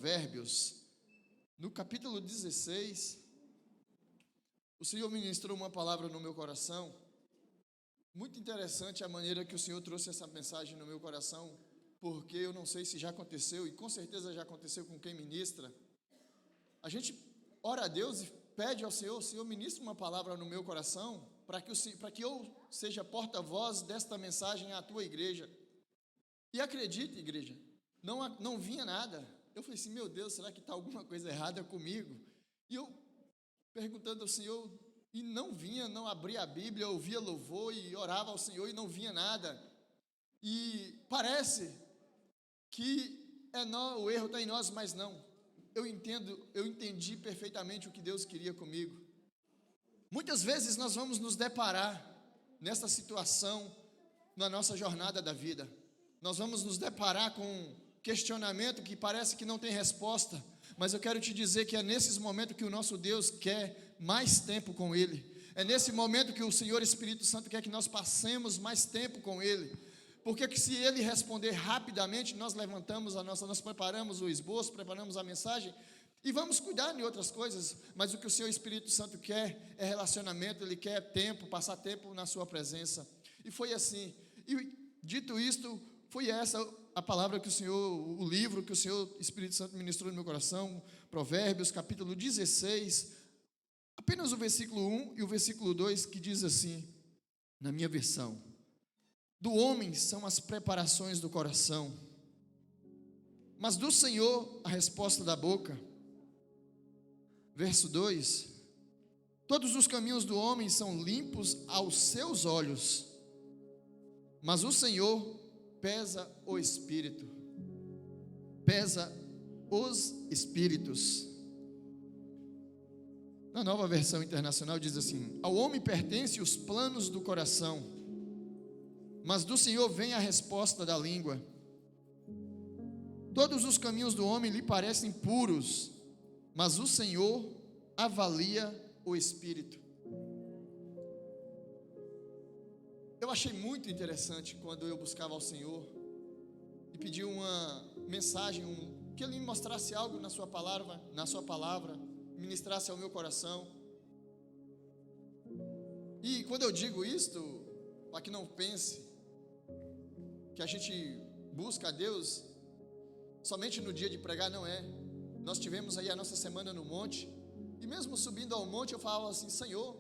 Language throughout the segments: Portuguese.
Provérbios, no capítulo 16, o Senhor ministrou uma palavra no meu coração. Muito interessante a maneira que o Senhor trouxe essa mensagem no meu coração, porque eu não sei se já aconteceu, e com certeza já aconteceu com quem ministra. A gente ora a Deus e pede ao Senhor: Senhor, ministra uma palavra no meu coração, para que eu seja porta-voz desta mensagem à tua igreja. E acredite, igreja, não vinha nada. Eu falei assim: meu Deus, será que está alguma coisa errada comigo? E eu perguntando ao Senhor, e não vinha, não abria a Bíblia, eu ouvia louvor e orava ao Senhor e não vinha nada. E parece que o erro está em nós, mas não. Eu entendi perfeitamente o que Deus queria comigo. Muitas vezes nós vamos nos deparar nessa situação na nossa jornada da vida. Nós vamos nos deparar com questionamento que parece que não tem resposta, mas eu quero te dizer que é nesses momentos que o nosso Deus quer mais tempo com Ele. É nesse momento que o Senhor Espírito Santo quer que nós passemos mais tempo com Ele. Porque se Ele responder rapidamente, nós nós preparamos o esboço, preparamos a mensagem e vamos cuidar de outras coisas, mas o que o Senhor Espírito Santo quer é relacionamento, Ele quer tempo, passar tempo na sua presença. E foi assim. E dito isto, foi essa a palavra que o livro que o Senhor Espírito Santo ministrou no meu coração, Provérbios, capítulo 16, apenas o versículo 1 e o versículo 2, que diz assim, na minha versão: do homem são as preparações do coração, mas do Senhor a resposta da boca. Verso 2: todos os caminhos do homem são limpos aos seus olhos, mas o Senhor pesa o espírito, pesa os espíritos. Na Nova Versão Internacional diz assim: ao homem pertencem os planos do coração, mas do Senhor vem a resposta da língua. Todos os caminhos do homem lhe parecem puros, mas o Senhor avalia o espírito. Eu achei muito interessante quando eu buscava ao Senhor e pedi uma mensagem, que Ele me mostrasse algo na sua palavra, ministrasse ao meu coração. E quando eu digo isto, para que não pense que a gente busca a Deus somente no dia de pregar, não é. Nós tivemos aí a nossa semana no monte, e mesmo subindo ao monte eu falava assim: Senhor,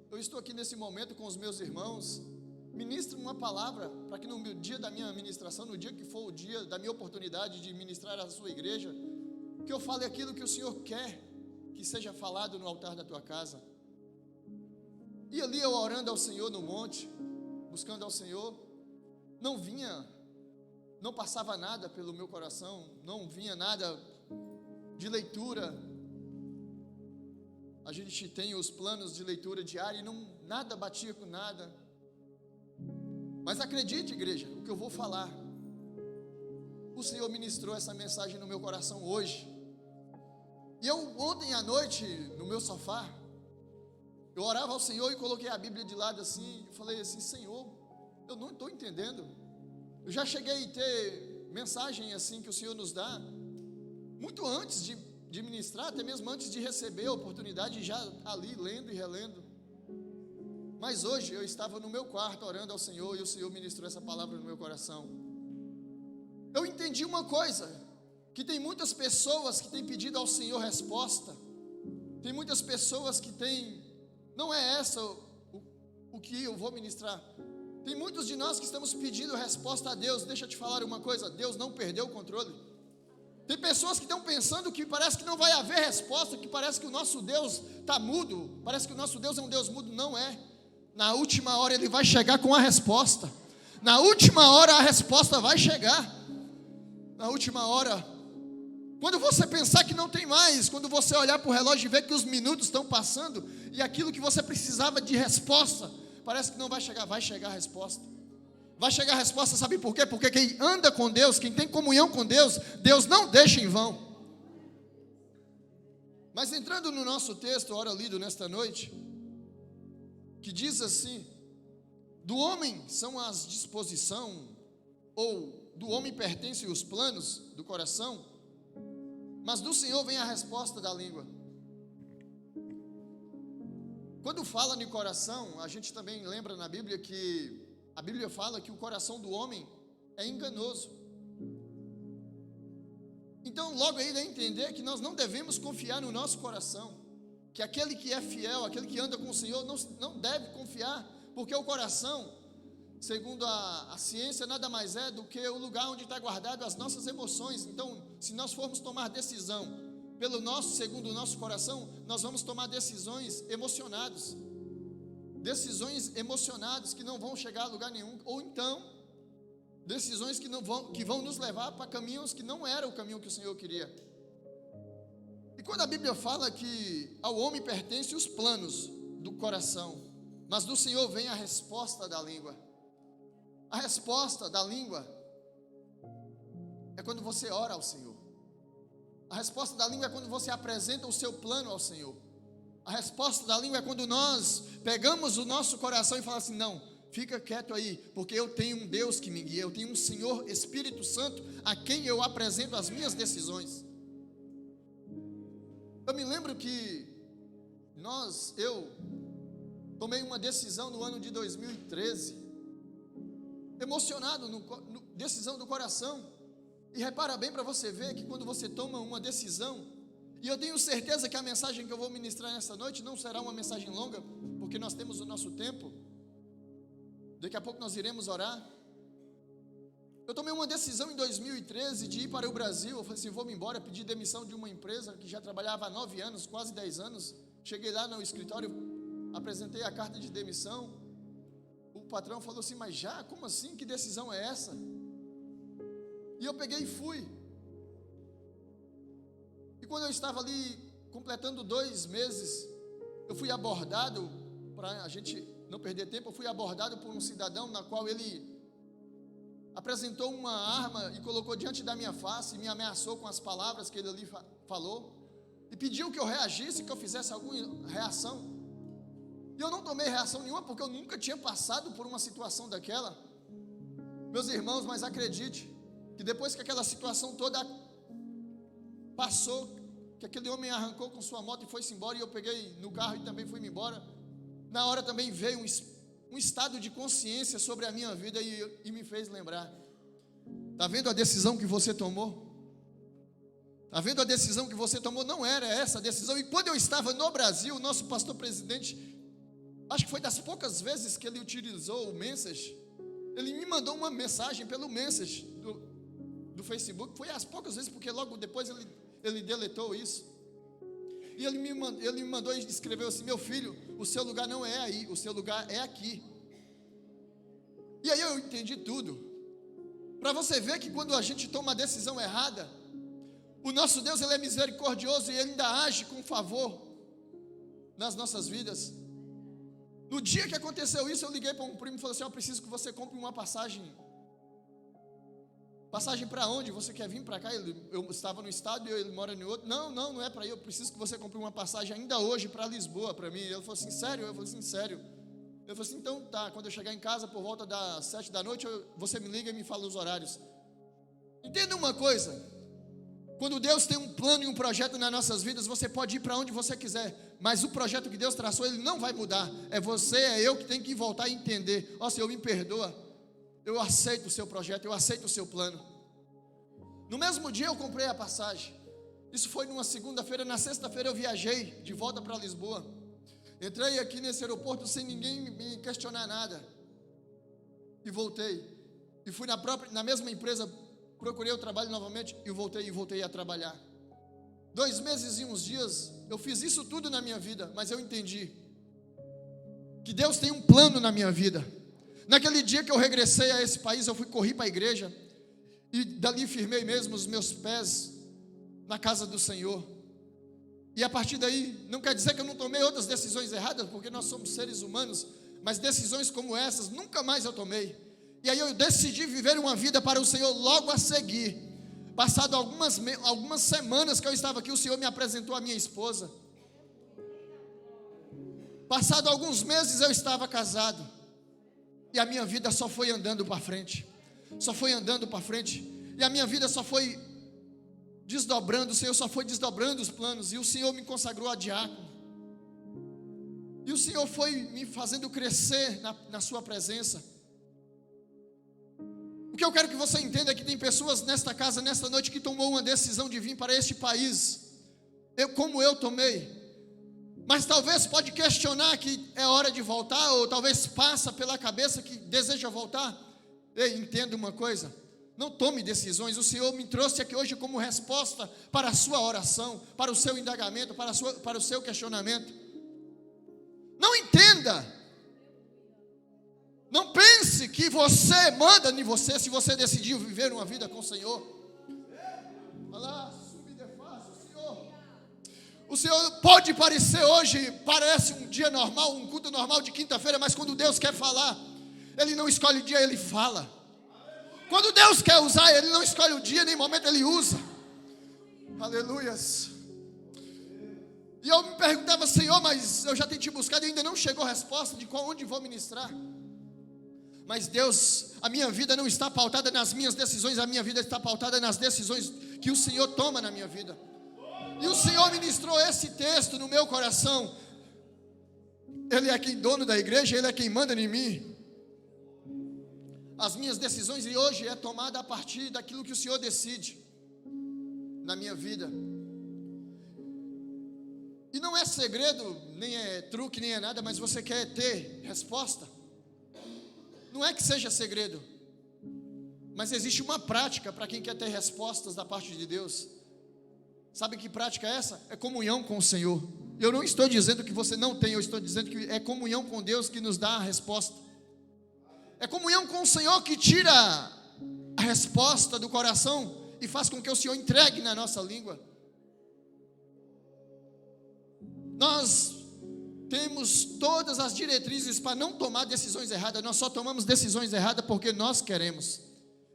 eu estou aqui nesse momento com os meus irmãos, ministre uma palavra, para que no dia da minha ministração, no dia que for o dia da minha oportunidade de ministrar a sua igreja, que eu fale aquilo que o Senhor quer que seja falado no altar da tua casa. E ali eu orando ao Senhor no monte, buscando ao Senhor, não passava nada pelo meu coração, não vinha nada de leitura. A gente tem os planos de leitura diária e nada batia com nada. Mas acredite, igreja, o que eu vou falar, o Senhor ministrou essa mensagem no meu coração hoje. E eu ontem à noite, no meu sofá, eu orava ao Senhor e coloquei a Bíblia de lado assim, e falei assim: Senhor, eu não estou entendendo. Eu já cheguei a ter mensagem assim que o Senhor nos dá, muito antes de ministrar, até mesmo antes de receber a oportunidade, já ali lendo e relendo. Mas hoje eu estava no meu quarto orando ao Senhor e o Senhor ministrou essa palavra no meu coração. Eu entendi uma coisa, que tem muitas pessoas que têm pedido ao Senhor resposta, tem muitas pessoas que não é essa o que eu vou ministrar. Tem muitos de nós que estamos pedindo resposta a Deus. Deixa eu te falar uma coisa: Deus não perdeu o controle. Tem pessoas que estão pensando que parece que não vai haver resposta, que parece que o nosso Deus está mudo, parece que o nosso Deus é um Deus mudo. Não é. Na última hora Ele vai chegar com a resposta. Na última hora a resposta vai chegar. Na última hora, quando você pensar que não tem mais, quando você olhar para o relógio e ver que os minutos estão passando, e aquilo que você precisava de resposta, parece que não vai chegar a resposta. Vai chegar a resposta, sabe por quê? Porque quem anda com Deus, quem tem comunhão com Deus, Deus não deixa em vão. Mas entrando no nosso texto, ora lido nesta noite, que diz assim: do homem são as disposições, ou do homem pertencem os planos do coração, mas do Senhor vem a resposta da língua. Quando fala no coração, a gente também lembra na Bíblia que a Bíblia fala que o coração do homem é enganoso. Então, logo aí dá a entender que nós não devemos confiar no nosso coração, que aquele que é fiel, aquele que anda com o Senhor, não deve confiar, porque o coração, segundo a ciência, nada mais é do que o lugar onde está guardado as nossas emoções. Então, se nós formos tomar decisão segundo o nosso coração, nós vamos tomar decisões emocionadas que não vão chegar a lugar nenhum, ou então decisões que vão nos levar para caminhos que não era o caminho que o Senhor queria. E quando a Bíblia fala que ao homem pertencem os planos do coração, mas do Senhor vem a resposta da língua. A resposta da língua é quando você ora ao Senhor. A resposta da língua é quando você apresenta o seu plano ao Senhor. A resposta da língua é quando nós pegamos o nosso coração e falamos assim: não, fica quieto aí, porque eu tenho um Deus que me guia, eu tenho um Senhor Espírito Santo a quem eu apresento as minhas decisões. Eu me lembro que eu tomei uma decisão no ano de 2013, emocionado, decisão do coração. E repara bem para você ver que quando você toma uma decisão, e eu tenho certeza que a mensagem que eu vou ministrar nessa noite não será uma mensagem longa, porque nós temos o nosso tempo, daqui a pouco nós iremos orar. Eu tomei uma decisão em 2013 de ir para o Brasil. Eu falei assim: vou me embora, pedi demissão de uma empresa que já trabalhava há 9 anos, quase 10 anos, cheguei lá no escritório, apresentei a carta de demissão, o patrão falou assim: mas já? Como assim? Que decisão é essa? E eu peguei e fui. E quando eu estava ali completando 2 meses, eu fui abordado, para a gente não perder tempo, eu fui abordado por um cidadão na qual ele apresentou uma arma e colocou diante da minha face, e me ameaçou com as palavras que ele ali falou, e pediu que eu reagisse, que eu fizesse alguma reação. E eu não tomei reação nenhuma, porque eu nunca tinha passado por uma situação daquela. Meus irmãos, mas acredite, que depois que aquela situação toda passou, que aquele homem arrancou com sua moto e foi-se embora, e eu peguei no carro e também fui-me embora, na hora também veio um estado de consciência sobre a minha vida e me fez lembrar: está vendo a decisão que você tomou? Está vendo a decisão que você tomou? Não era essa a decisão. E quando eu estava no Brasil, o nosso pastor presidente, acho que foi das poucas vezes que ele utilizou o Message, ele me mandou uma mensagem pelo Message do Facebook. Foi as poucas vezes, porque logo depois ele deletou isso. E ele me mandou e escreveu assim: meu filho, o seu lugar não é aí, o seu lugar é aqui. E aí eu entendi tudo. Para você ver que quando a gente toma uma decisão errada, o nosso Deus, ele é misericordioso e ele ainda age com favor nas nossas vidas. No dia que aconteceu isso, eu liguei para um primo e falei assim: eu preciso que você compre uma passagem. Passagem para onde? Você quer vir para cá? Eu estava no estado e ele mora no outro. Não é para ir. Eu preciso que você compre uma passagem ainda hoje para Lisboa, para mim. Ele falou assim: sério? Eu falei assim: sério. Ele falou assim: então tá, quando eu chegar em casa por volta das 7 da noite, você me liga e me fala os horários. Entenda uma coisa: quando Deus tem um plano e um projeto nas nossas vidas, você pode ir para onde você quiser, mas o projeto que Deus traçou, ele não vai mudar. É eu que tenho que voltar a entender: ó Senhor, me perdoa, eu aceito o seu projeto, eu aceito o seu plano. No mesmo dia eu comprei a passagem. Isso foi numa segunda-feira. Na sexta-feira eu viajei de volta para Lisboa. Entrei aqui nesse aeroporto sem ninguém me questionar nada, e voltei. E fui na mesma empresa, procurei o trabalho novamente e voltei a trabalhar. 2 meses e uns dias eu fiz isso tudo na minha vida, mas eu entendi que Deus tem um plano na minha vida. Naquele dia que eu regressei a esse país, eu corri para a igreja, e dali firmei mesmo os meus pés na casa do Senhor. E a partir daí, não quer dizer que eu não tomei outras decisões erradas, porque nós somos seres humanos, mas decisões como essas, nunca mais eu tomei. E aí eu decidi viver uma vida para o Senhor logo a seguir. Passado algumas semanas que eu estava aqui, o Senhor me apresentou a minha esposa. Passado alguns meses eu estava casado. E a minha vida só foi andando para frente. Só foi andando para frente. E a minha vida só foi desdobrando, o Senhor só foi desdobrando os planos, e o Senhor me consagrou a diácono, e o Senhor foi me fazendo crescer na sua presença. O que eu quero que você entenda é que tem pessoas nesta casa, nesta noite, que tomou uma decisão de vir para este país, como eu tomei, mas talvez pode questionar que é hora de voltar, ou talvez passa pela cabeça que deseja voltar. Ei, entenda uma coisa, não tome decisões. O Senhor me trouxe aqui hoje como resposta para a sua oração, para o seu indagamento, para o seu questionamento. Não entenda, não pense que você manda em você, se você decidiu viver uma vida com o Senhor. O Senhor pode parecer hoje, parece um dia normal, um culto normal de quinta-feira, mas quando Deus quer falar, Ele não escolhe o dia, Ele fala. Quando Deus quer usar, Ele não escolhe o dia nem o momento, Ele usa. Aleluias. E eu me perguntava, Senhor, mas eu já tenho te buscado e ainda não chegou a resposta de onde vou ministrar. Mas Deus, a minha vida não está pautada nas minhas decisões, a minha vida está pautada nas decisões que o Senhor toma na minha vida. E o Senhor ministrou esse texto no meu coração. Ele é quem dono da igreja, Ele é quem manda em mim. As minhas decisões e hoje é tomada a partir daquilo que o Senhor decide na minha vida. E não é segredo, nem é truque, nem é nada, mas você quer ter resposta. Não é que seja segredo, mas existe uma prática para quem quer ter respostas da parte de Deus. Sabe que prática é essa? É comunhão com o Senhor. Eu não estou dizendo que você não tem, eu estou dizendo que é comunhão com Deus que nos dá a resposta. É comunhão com o Senhor que tira a resposta do coração e faz com que o Senhor entregue na nossa língua. Nós temos todas as diretrizes para não tomar decisões erradas. Nós só tomamos decisões erradas porque nós queremos,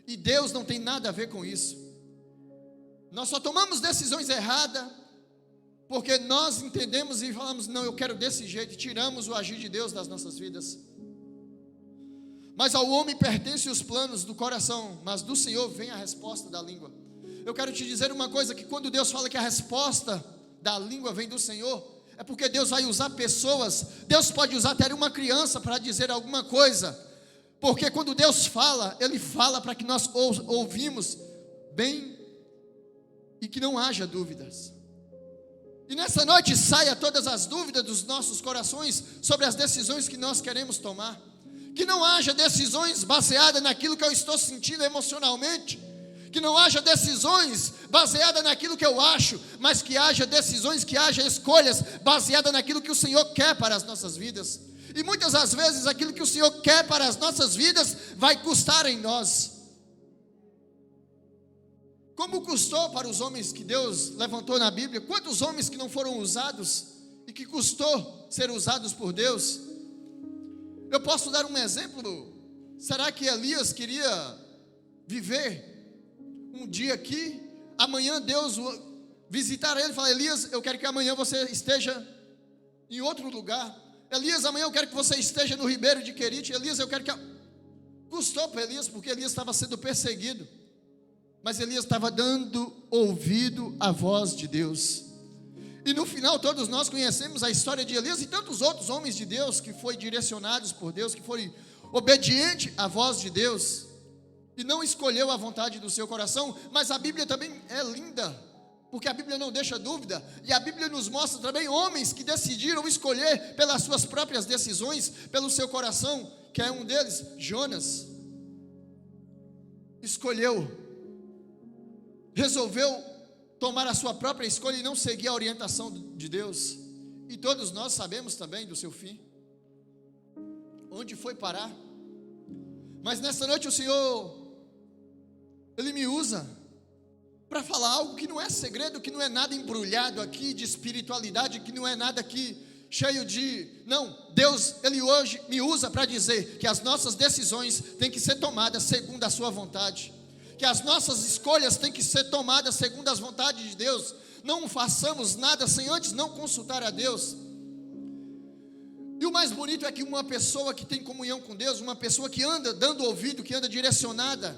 e Deus não tem nada a ver com isso. Nós só tomamos decisões erradas porque nós entendemos e falamos, não, eu quero desse jeito, e tiramos o agir de Deus das nossas vidas. Mas ao homem pertencem os planos do coração, mas do Senhor vem a resposta da língua. Eu quero te dizer uma coisa, que quando Deus fala que a resposta da língua vem do Senhor, é porque Deus vai usar pessoas. Deus pode usar até uma criança para dizer alguma coisa, porque quando Deus fala, Ele fala para que nós ouvimos bem e que não haja dúvidas. E nessa noite saia todas as dúvidas dos nossos corações sobre as decisões que nós queremos tomar. Que não haja decisões baseadas naquilo que eu estou sentindo emocionalmente. Que não haja decisões baseadas naquilo que eu acho, mas que haja decisões, que haja escolhas baseadas naquilo que o Senhor quer para as nossas vidas. E muitas das vezes aquilo que o Senhor quer para as nossas vidas vai custar em nós. Como custou para os homens que Deus levantou na Bíblia? Quantos homens que não foram usados e que custou ser usados por Deus? Eu posso dar um exemplo. Será que Elias queria viver um dia aqui, amanhã Deus visitar ele e falar, Elias, eu quero que amanhã você esteja em outro lugar. Elias, amanhã eu quero que você esteja no Ribeiro de Querite. Elias, eu quero que... Custou para Elias, porque Elias estava sendo perseguido, mas Elias estava dando ouvido à voz de Deus. E no final todos nós conhecemos a história de Elias e tantos outros homens de Deus que foram direcionados por Deus, que foram obedientes à voz de Deus e não escolheu a vontade do seu coração. Mas a Bíblia também é linda, porque a Bíblia não deixa dúvida, e a Bíblia nos mostra também homens que decidiram escolher pelas suas próprias decisões, pelo seu coração, que é um deles, Jonas. Escolheu, resolveu tomar a sua própria escolha e não seguir a orientação de Deus. E todos nós sabemos também do seu fim, onde foi parar. Mas nessa noite o Senhor, Ele me usa para falar algo que não é segredo, que não é nada embrulhado aqui de espiritualidade, que não é nada aqui cheio de... Não, Deus, Ele hoje me usa para dizer que as nossas decisões têm que ser tomadas segundo a sua vontade, que as nossas escolhas têm que ser tomadas segundo as vontades de Deus. Não façamos nada sem antes não consultar a Deus. E o mais bonito é que uma pessoa que tem comunhão com Deus, uma pessoa que anda dando ouvido, que anda direcionada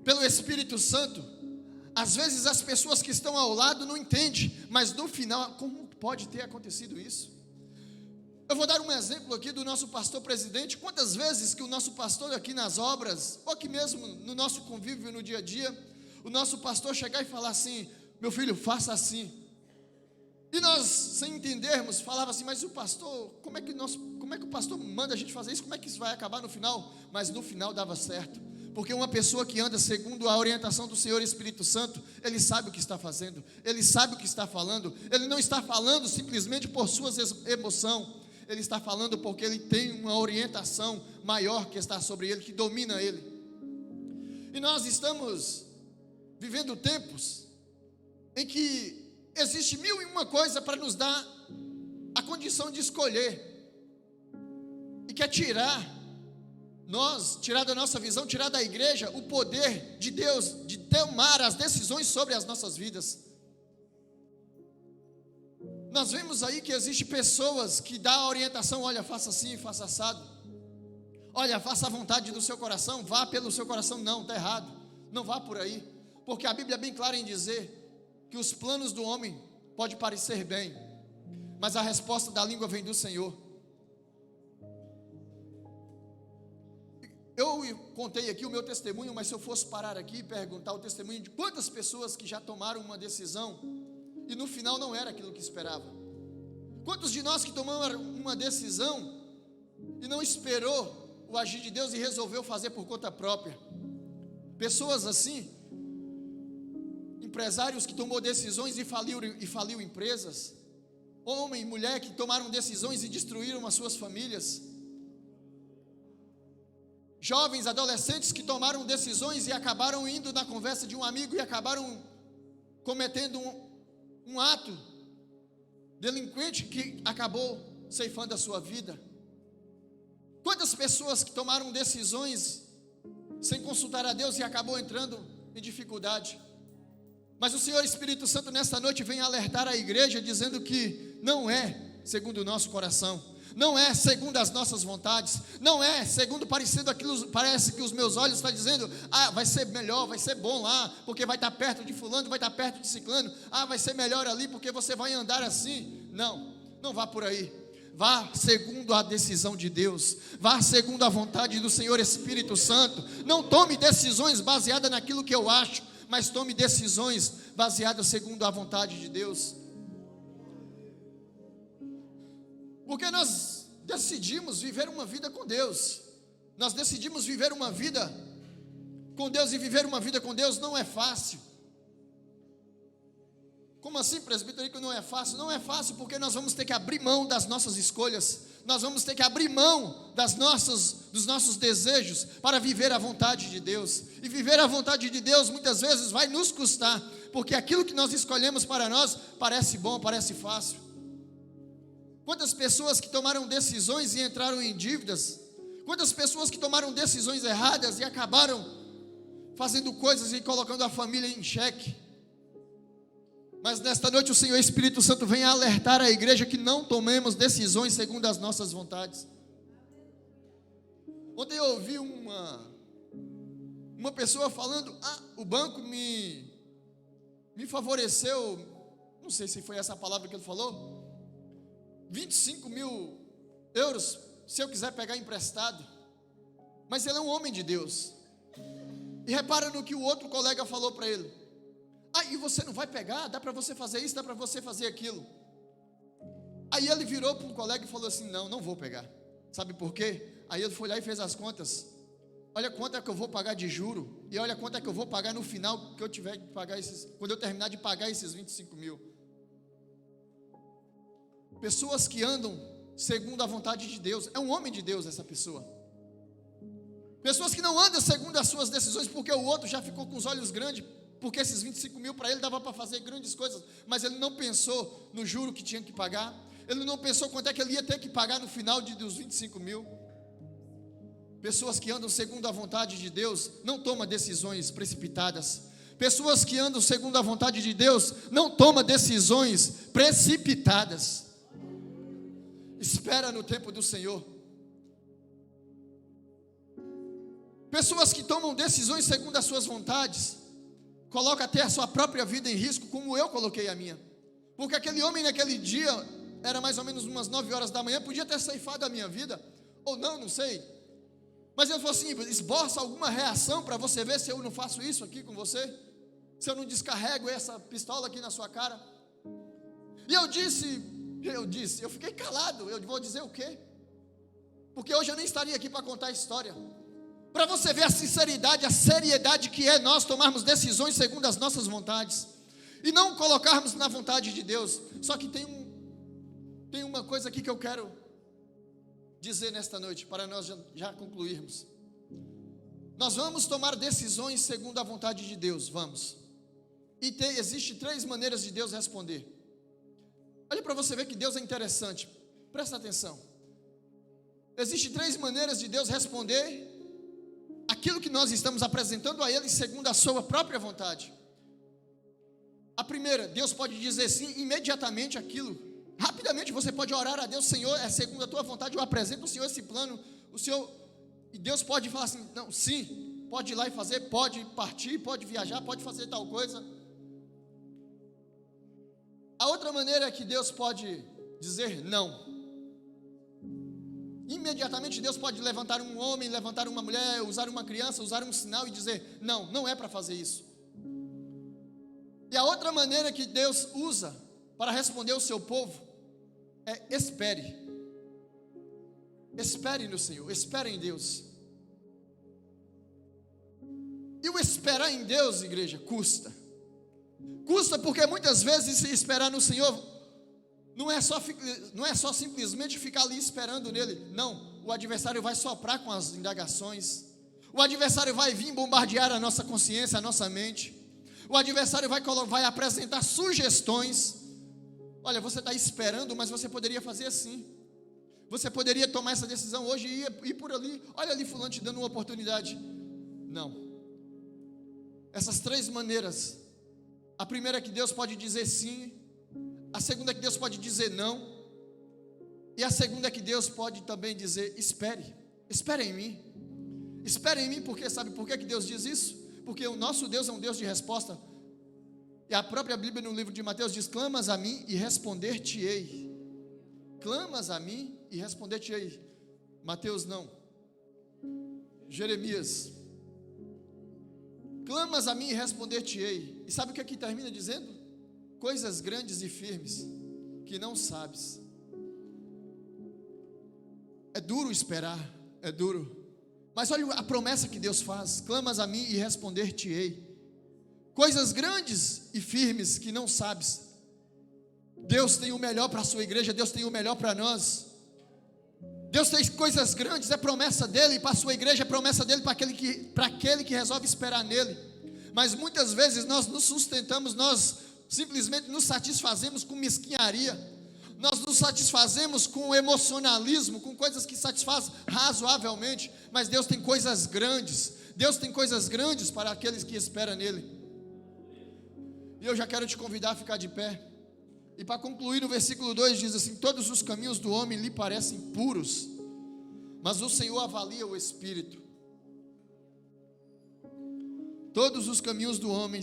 pelo Espírito Santo, Às vezes as pessoas que estão ao lado não entendem, mas no final, como pode ter acontecido isso? Eu vou dar um exemplo aqui do nosso pastor presidente. Quantas vezes que o nosso pastor aqui nas obras, ou aqui mesmo no nosso convívio no dia a dia, o nosso pastor chegar e falar assim: meu filho, faça assim. E nós, sem entendermos, falava assim: mas o pastor, como é que o pastor manda a gente fazer isso? Como é que isso vai acabar no final? Mas no final dava certo, porque uma pessoa que anda segundo a orientação do Senhor Espírito Santo, ele sabe o que está fazendo, ele sabe o que está falando, ele não está falando simplesmente por sua emoção, ele está falando porque ele tem uma orientação maior que está sobre ele, que domina ele. E nós estamos vivendo tempos em que existe 1001 coisa para nos dar a condição de escolher, e quer tirar da nossa visão, tirar da igreja o poder de Deus, de tomar as decisões sobre as nossas vidas. Nós vemos aí que existe pessoas que dão a orientação: olha, faça assim, faça assado, olha, faça a vontade do seu coração, vá pelo seu coração. Não, está errado, não vá por aí, porque a Bíblia é bem clara em dizer que os planos do homem podem parecer bem, mas a resposta da língua vem do Senhor. Eu contei aqui o meu testemunho, mas se eu fosse parar aqui e perguntar o testemunho de quantas pessoas que já tomaram uma decisão e no final não era aquilo que esperava. Quantos de nós que tomamos uma decisão e não esperou o agir de Deus e resolveu fazer por conta própria? Pessoas assim, empresários que tomou decisões e faliu empresas, homem e mulher que tomaram decisões e destruíram as suas famílias, jovens, adolescentes que tomaram decisões e acabaram indo na conversa de um amigo e acabaram cometendo um ato delinquente que acabou ceifando a sua vida. Quantas pessoas que tomaram decisões sem consultar a Deus e acabou entrando em dificuldade? Mas o Senhor Espírito Santo nesta noite vem alertar a igreja, dizendo que não é segundo o nosso coração, não é segundo as nossas vontades, não é segundo parece que os meus olhos estão dizendo: vai ser melhor, vai ser bom lá, porque vai estar perto de fulano, vai estar perto de ciclano, vai ser melhor ali, porque você vai andar assim. Não vá por aí. Vá segundo a decisão de Deus, vá segundo a vontade do Senhor Espírito Santo. Não tome decisões baseadas naquilo que eu acho, mas tome decisões baseadas segundo a vontade de Deus. Porque nós decidimos viver uma vida com Deus. Nós decidimos viver uma vida com Deus, e viver uma vida com Deus não é fácil. Como assim, presbítero, que não é fácil? Não é fácil porque nós vamos ter que abrir mão das nossas escolhas, nós vamos ter que abrir mão dos nossos desejos para viver a vontade de Deus. E viver a vontade de Deus muitas vezes vai nos custar, porque aquilo que nós escolhemos para nós parece bom, parece fácil. Quantas pessoas que tomaram decisões e entraram em dívidas? Quantas pessoas que tomaram decisões erradas e acabaram fazendo coisas e colocando a família em xeque? Mas nesta noite o Senhor Espírito Santo vem alertar a igreja que não tomemos decisões segundo as nossas vontades. Ontem eu ouvi uma pessoa falando: o banco me favoreceu, não sei se foi essa palavra que ele falou, 25 mil euros, se eu quiser pegar emprestado. Mas ele é um homem de Deus. E repara no que o outro colega falou para ele: e você não vai pegar? Dá para você fazer isso, dá para você fazer aquilo. Aí ele virou para um colega e falou assim: não vou pegar. Sabe por quê? Aí ele foi lá e fez as contas. Olha quanto é que eu vou pagar de juro, e olha quanto é que eu vou pagar no final, que eu tiver que pagar quando eu terminar de pagar esses 25 mil. Pessoas que andam segundo a vontade de Deus, é um homem de Deus essa pessoa. Pessoas que não andam segundo as suas decisões, porque o outro já ficou com os olhos grandes, porque esses 25 mil para ele dava para fazer grandes coisas, mas ele não pensou no juro que tinha que pagar, ele não pensou quanto é que ele ia ter que pagar no final dos 25 mil. Pessoas que andam segundo a vontade de Deus não tomam decisões precipitadas. Pessoas que andam segundo a vontade de Deus não tomam decisões precipitadas. Espera no tempo do Senhor. Pessoas que tomam decisões segundo as suas vontades coloca até a sua própria vida em risco, como eu coloquei a minha. Porque aquele homem naquele dia, era mais ou menos umas 9 horas da manhã, podia ter ceifado a minha vida, ou não, não sei. Mas ele falou assim: esboça alguma reação para você ver se eu não faço isso aqui com você, se eu não descarrego essa pistola aqui na sua cara. E eu fiquei calado. Eu vou dizer o quê? Porque hoje eu nem estaria aqui para contar a história. Para você ver a sinceridade, a seriedade que é nós tomarmos decisões segundo as nossas vontades e não colocarmos na vontade de Deus. Só que tem uma coisa aqui que eu quero dizer nesta noite, para nós já concluirmos. Nós vamos tomar decisões segundo a vontade de Deus, vamos. E existe 3 maneiras de Deus responder. Olha para você ver que Deus é interessante. Presta atenção. Existem 3 maneiras de Deus responder aquilo que nós estamos apresentando a Ele segundo a sua própria vontade. A primeira, Deus pode dizer sim imediatamente aquilo. Rapidamente você pode orar a Deus: Senhor, é segundo a tua vontade, eu apresento ao Senhor esse plano. E Deus pode falar assim: não, sim, pode ir lá e fazer, pode partir, pode viajar, pode fazer tal coisa. A outra maneira é que Deus pode dizer não. Imediatamente Deus pode levantar um homem, levantar uma mulher, usar uma criança, usar um sinal e dizer: não, não é para fazer isso. E a outra maneira que Deus usa para responder ao seu povo é: espere. Espere no Senhor, espere em Deus. E o esperar em Deus, igreja, custa. Custa porque muitas vezes esperar no Senhor não é só simplesmente ficar ali esperando nele. Não, o adversário vai soprar com as indagações. O adversário vai vir bombardear a nossa consciência, a nossa mente. O adversário vai apresentar sugestões. Olha, você está esperando, mas você poderia fazer assim. Você poderia tomar essa decisão hoje e ir por ali. Olha ali fulano te dando uma oportunidade. Não. Essas 3 maneiras. A primeira é que Deus pode dizer sim. A segunda é que Deus pode dizer não. E a segunda é que Deus pode também dizer: espere. Espere em mim. Espere em mim, porque sabe por que Deus diz isso? Porque o nosso Deus é um Deus de resposta. E a própria Bíblia no livro de Mateus diz: clamas a mim e responder-te-ei. Clamas a mim e responder-te-ei. Mateus não. Jeremias. Clamas a mim e responder-te-ei. E sabe o que aqui termina dizendo? Coisas grandes e firmes que não sabes. É duro esperar, é duro. Mas olha a promessa que Deus faz: clamas a mim e responder-te-ei. Coisas grandes e firmes que não sabes. Deus tem o melhor para a sua igreja, Deus tem o melhor para nós. Deus tem coisas grandes, é promessa dele para a sua igreja, é promessa dele para aquele que resolve esperar nele. Mas muitas vezes nós nos sustentamos, nós simplesmente nos satisfazemos com mesquinharia. Nós nos satisfazemos com emocionalismo, com coisas que satisfazem razoavelmente. Mas Deus tem coisas grandes. Deus tem coisas grandes para aqueles que esperam nele. E eu já quero te convidar a ficar de pé. E para concluir, no versículo 2 diz assim: todos os caminhos do homem lhe parecem puros, mas o Senhor avalia o espírito. Todos os caminhos do homem,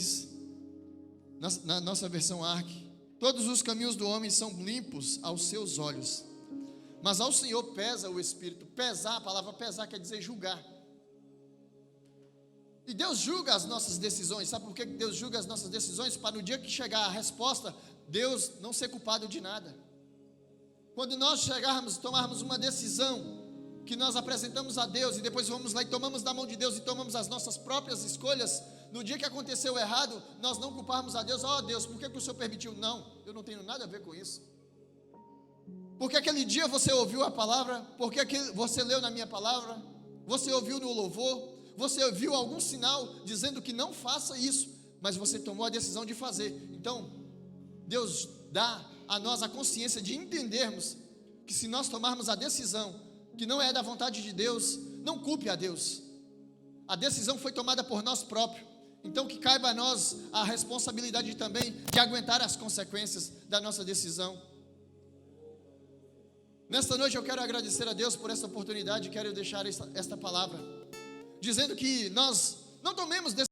na nossa versão ARC, todos os caminhos do homem são limpos aos seus olhos, mas ao Senhor pesa o espírito. Pesar, a palavra pesar quer dizer julgar. E Deus julga as nossas decisões. Sabe por que Deus julga as nossas decisões? Para no dia que chegar a resposta, Deus não ser culpado de nada. Quando nós chegarmos, tomarmos uma decisão que nós apresentamos a Deus e depois vamos lá e tomamos da mão de Deus e tomamos as nossas próprias escolhas, no dia que aconteceu errado, nós não culparmos a Deus: ó Deus, por que o Senhor permitiu? Não, eu não tenho nada a ver com isso. Porque aquele dia você ouviu a palavra, porque você leu na minha palavra, você ouviu no louvor, você viu algum sinal dizendo que não faça isso, mas você tomou a decisão de fazer. Então, Deus dá a nós a consciência de entendermos que se nós tomarmos a decisão que não é da vontade de Deus, não culpe a Deus. A decisão foi tomada por nós próprios. Então que caiba a nós a responsabilidade também de aguentar as consequências da nossa decisão. Nesta noite eu quero agradecer a Deus por esta oportunidade. Quero deixar esta palavra dizendo que nós não tomemos decisão